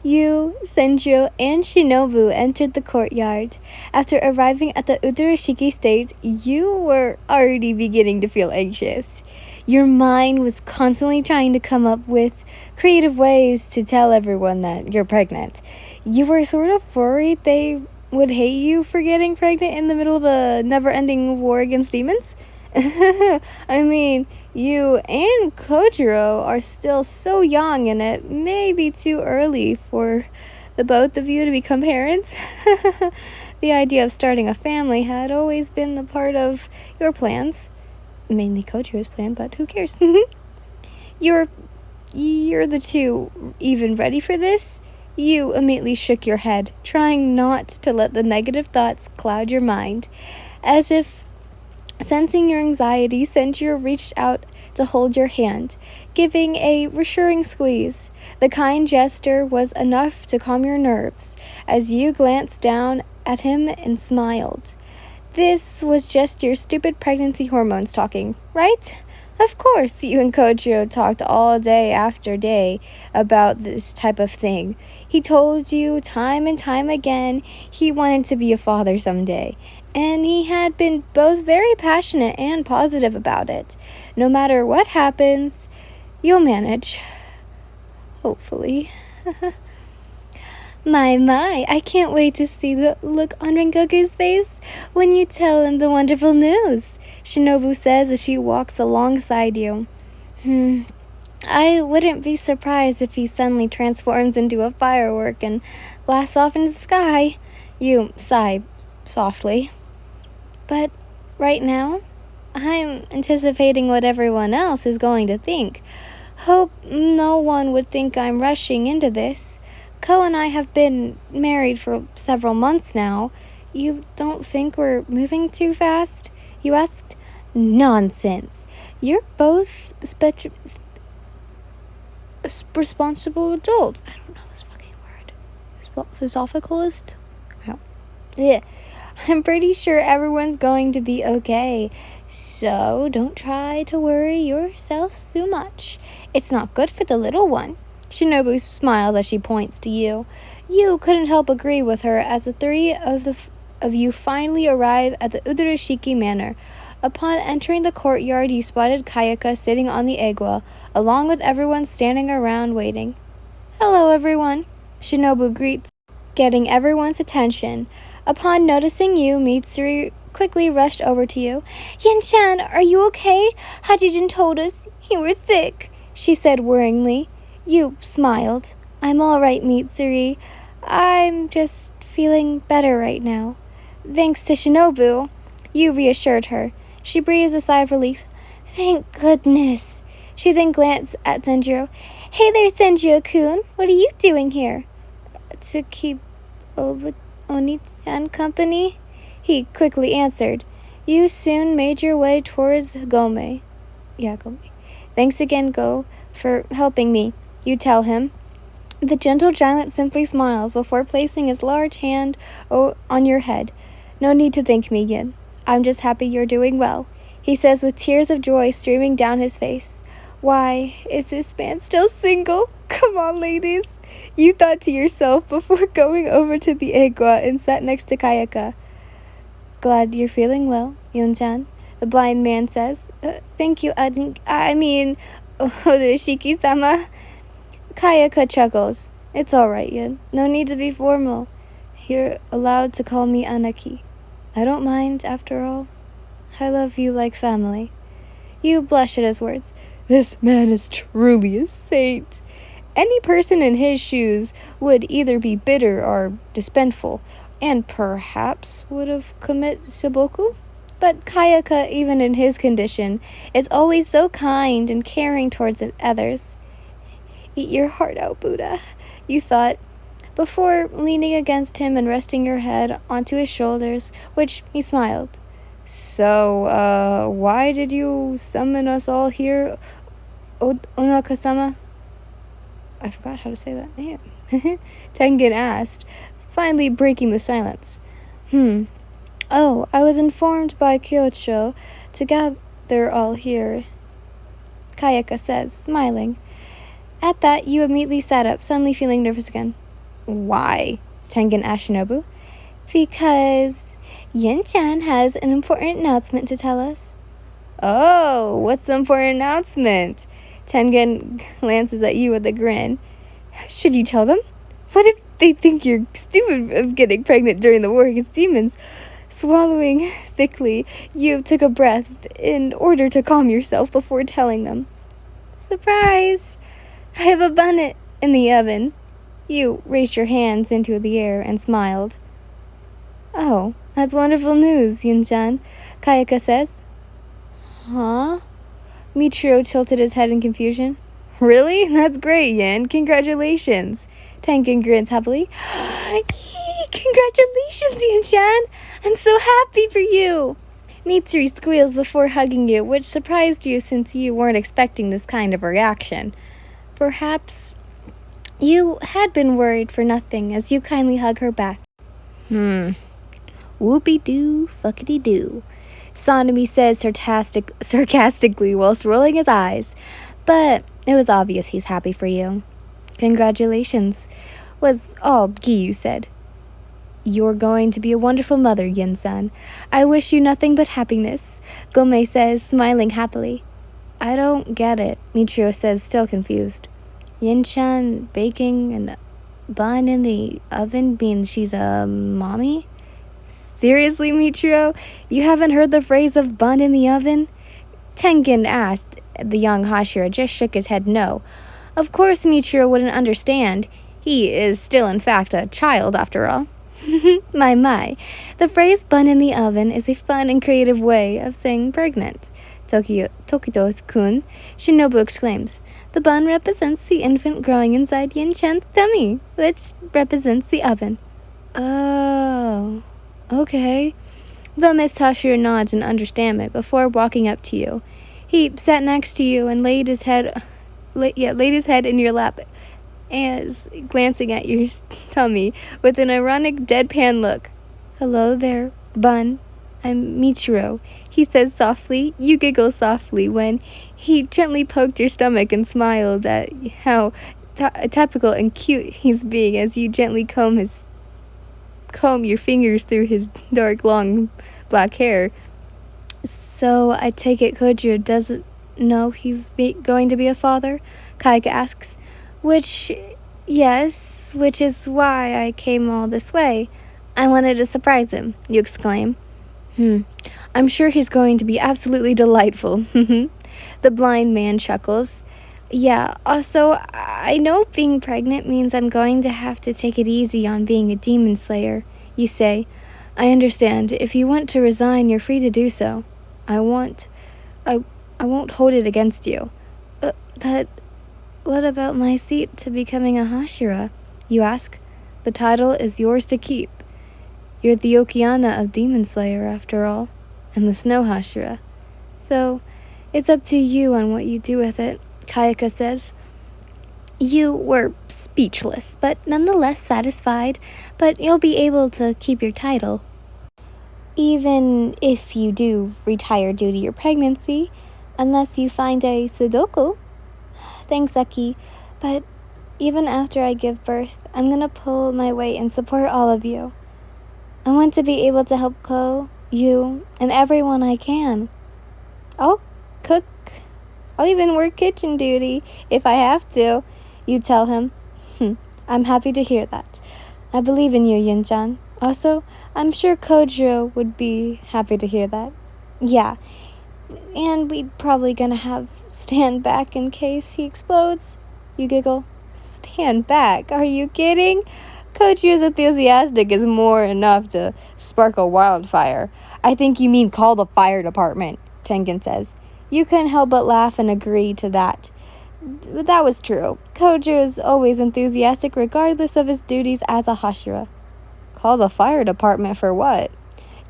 You, Senjo, and Shinobu entered the courtyard. After arriving at the Udarashiki stage, you were already beginning to feel anxious. Your mind was constantly trying to come up with creative ways to tell everyone that you're pregnant. You were sort of worried they would hate you for getting pregnant in the middle of a never-ending war against demons. I mean, you and Kojiro are still so young, and it may be too early for the both of you to become parents. The idea of starting a family had always been the part of your plans. Mainly Kojiro's plan, but who cares? You're the two even ready for this? You immediately shook your head, trying not to let the negative thoughts cloud your mind. As if sensing your anxiety, Senjiro reached out to hold your hand, giving a reassuring squeeze. The kind gesture was enough to calm your nerves as you glanced down at him and smiled. This was just your stupid pregnancy hormones talking, right? Of course, you and Kojiro talked all day after day about this type of thing. He told you time and time again he wanted to be a father someday, and he had been both very passionate and positive about it. No matter what happens, you'll manage. Hopefully. My, I can't wait to see the look on Rengoku's face when you tell him the wonderful news, Shinobu says as she walks alongside you. I wouldn't be surprised if he suddenly transforms into a firework and blasts off into the sky. You sigh softly. But right now, I'm anticipating what everyone else is going to think. Hope no one would think I'm rushing into this. Ko and I have been married for several months now. You don't think we're moving too fast? You asked. Nonsense. You're both responsible adults. I don't know this fucking word. Philosophicalist? Yeah. I'm pretty sure everyone's going to be okay. So don't try to worry yourself so much. It's not good for the little one. Shinobu smiles as she points to you. You couldn't help agree with her as the three of you finally arrive at the Udarashiki Manor. Upon entering the courtyard, you spotted Kayaka sitting on the egwa, along with everyone standing around waiting. Hello, everyone, Shinobu greets, getting everyone's attention. Upon noticing you, Mitsuri quickly rushed over to you. Yen-chan, are you okay? Hajijin told us you were sick, she said worryingly. You smiled. I'm all right, Mitsuri. I'm just feeling better right now. Thanks to Shinobu, you reassured her. She breathes a sigh of relief. Thank goodness. She then glanced at Senjiro. Hey there, Senjiro-kun. What are you doing here? To keep Oni-chan company, he quickly answered. You soon made your way towards Gome. Gome. Thanks again, Go, for helping me, you tell him. The gentle giant simply smiles before placing his large hand on your head. No need to thank me, Yin. I'm just happy you're doing well, he says with tears of joy streaming down his face. Why, is this man still single? Come on, ladies. You thought to yourself before going over to the egwa and sat next to Kayaka. Glad you're feeling well, Yun-chan, the blind man says. Thank you, Odarashiki-sama. Kayaka chuckles. It's all right, Yun. No need to be formal. You're allowed to call me Anaki. I don't mind, after all. I love you like family. You blush at his words. This man is truly a saint. Any person in his shoes would either be bitter or despiteful, and perhaps would have committed seppuku. But Kayaka, even in his condition, is always so kind and caring towards others. Eat your heart out, Buddha, you thought, before leaning against him and resting your head onto his shoulders, which he smiled. So, why did you summon us all here, Onaka-sama? I forgot how to say that name. Tengen asked, finally breaking the silence. Oh, I was informed by Kyocho to gather all here, Kayaka says, smiling. At that, you immediately sat up, suddenly feeling nervous again. Why? Tengen asked Shinobu. Because Yin-chan has an important announcement to tell us. Oh, what's the important announcement? Tengen glances at you with a grin. Should you tell them? What if they think you're stupid of getting pregnant during the war against demons? Swallowing thickly, you took a breath in order to calm yourself before telling them. Surprise! I have a bun in the oven. You raised your hands into the air and smiled. Oh, that's wonderful news, Yin-chan, Kayaka says. Huh? Michiro tilted his head in confusion. Really? That's great, Yin. Congratulations. Tengen grins happily. Congratulations, Yin-chan. I'm so happy for you. Mitsuri squeals before hugging you, which surprised you since you weren't expecting this kind of reaction. Perhaps you had been worried for nothing as you kindly hug her back. Whoopie-doo, fuckity-doo, Sonami says sarcastically whilst rolling his eyes. But it was obvious he's happy for you. Congratulations, was all Giyu said. You're going to be a wonderful mother, Yin-san. I wish you nothing but happiness, Gomei says, smiling happily. I don't get it, Michiro says, still confused. Yin-chan baking a bun in the oven means she's a mommy? Seriously, Michiro? You haven't heard the phrase of bun in the oven? Tengen asked. The young Hashira just shook his head no. Of course Michiro wouldn't understand. He is still in fact a child after all. My. The phrase bun in the oven is a fun and creative way of saying pregnant. Tokito-kun, Shinobu exclaims. The bun represents the infant growing inside Yin-chan's tummy, which represents the oven. Oh, okay. The Miss Hashira nods in understanding before walking up to you. He sat next to you and laid his head in your lap, as glancing at your tummy with an ironic deadpan look. Hello there, Bun. I'm Michiro, he says softly. You giggle softly when he gently poked your stomach and smiled at how typical and cute he's being as you gently comb your fingers through his dark, long, black hair. So I take it Kojiro doesn't know he's going to be a father? Kaika asks. Which is why I came all this way. I wanted to surprise him, you exclaim. I'm sure he's going to be absolutely delightful. The blind man chuckles. Yeah, also, I know being pregnant means I'm going to have to take it easy on being a demon slayer, you say. I understand. If you want to resign, you're free to do so. I won't hold it against you. But what about my seat to becoming a Hashira? You ask. The title is yours to keep. You're the Okiana of Demon Slayer, after all, and the Snow Hashira. So, it's up to you on what you do with it, Kayaka says. You were speechless, but nonetheless satisfied, but you'll be able to keep your title. Even if you do retire due to your pregnancy, unless you find a Sudoku. Thanks, Aki, but even after I give birth, I'm gonna pull my weight and support all of you. I want to be able to help Ko, you, and everyone I can. I'll cook. I'll even work kitchen duty if I have to, you tell him. I'm happy to hear that. I believe in you, Yin-chan. Also, I'm sure Kojiro would be happy to hear that. Yeah, and we'd probably gonna stand back in case he explodes. You giggle. Stand back? Are you kidding? Kojiro's enthusiastic is more enough to spark a wildfire. I think you mean call the fire department, Tengen says. You couldn't help but laugh and agree to that. But that was true. Kojiro is always enthusiastic regardless of his duties as a Hashira. Call the fire department for what?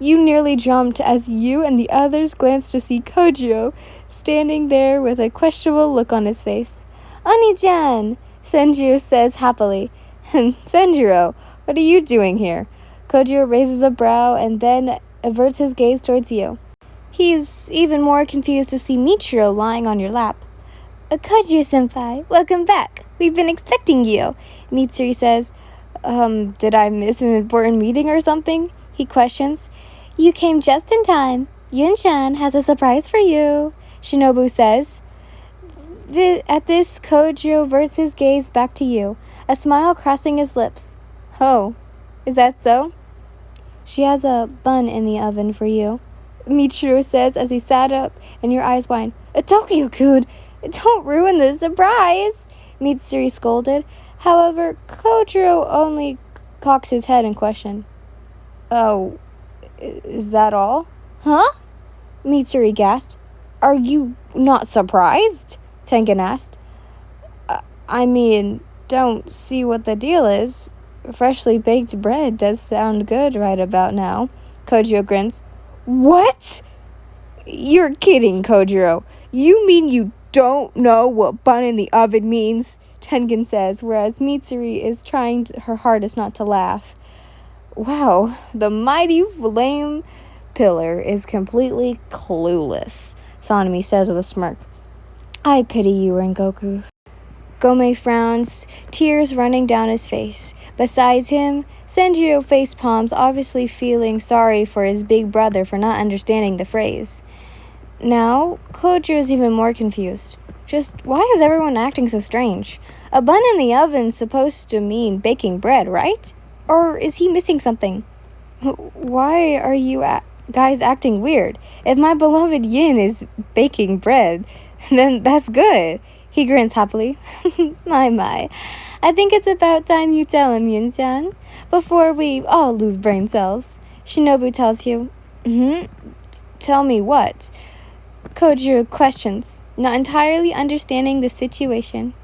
You nearly jumped as you and the others glanced to see Kojiro standing there with a questionable look on his face. Oni-chan, Senjiro says happily. Senjiro, what are you doing here? Kojiro raises a brow and then averts his gaze towards you. He's even more confused to see Michiro lying on your lap. Kojiro-senpai, welcome back. We've been expecting you, Mitsuri says. Did I miss an important meeting or something? He questions. You came just in time. Yun-chan has a surprise for you, Shinobu says. At this, Kojiro averts his gaze back to you, a smile crossing his lips. Oh, is that so? She has a bun in the oven for you, Michiru says as he sat up and your eyes wide. Tokyo-kun, don't ruin the surprise, Mitsuri scolded. However, Kojiro only cocks his head in question. Oh, is that all? Huh? Mitsuri gasped. Are you not surprised? Tengen asked. I mean, don't see what the deal is. Freshly baked bread does sound good right about now. Kojiro grins. What? You're kidding, Kojiro. You mean you don't know what bun in the oven means? Tengen says, whereas Mitsuri is trying her hardest not to laugh. Wow, the mighty flame pillar is completely clueless, Sanemi says with a smirk. I pity you, Rengoku. Gome frowns, tears running down his face. Besides him, Senjiro face palms, obviously feeling sorry for his big brother for not understanding the phrase. Now, Kojiro is even more confused. Just why is everyone acting so strange? A bun in the oven's supposed to mean baking bread, right? Or is he missing something? Why are you guys acting weird? If my beloved Yin is baking bread, then that's good. He grins happily. My. I think it's about time you tell him, Yin-chan, before we all lose brain cells. Shinobu tells you. Tell me what? Kojiro questions, not entirely understanding the situation.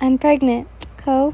I'm pregnant, Ko.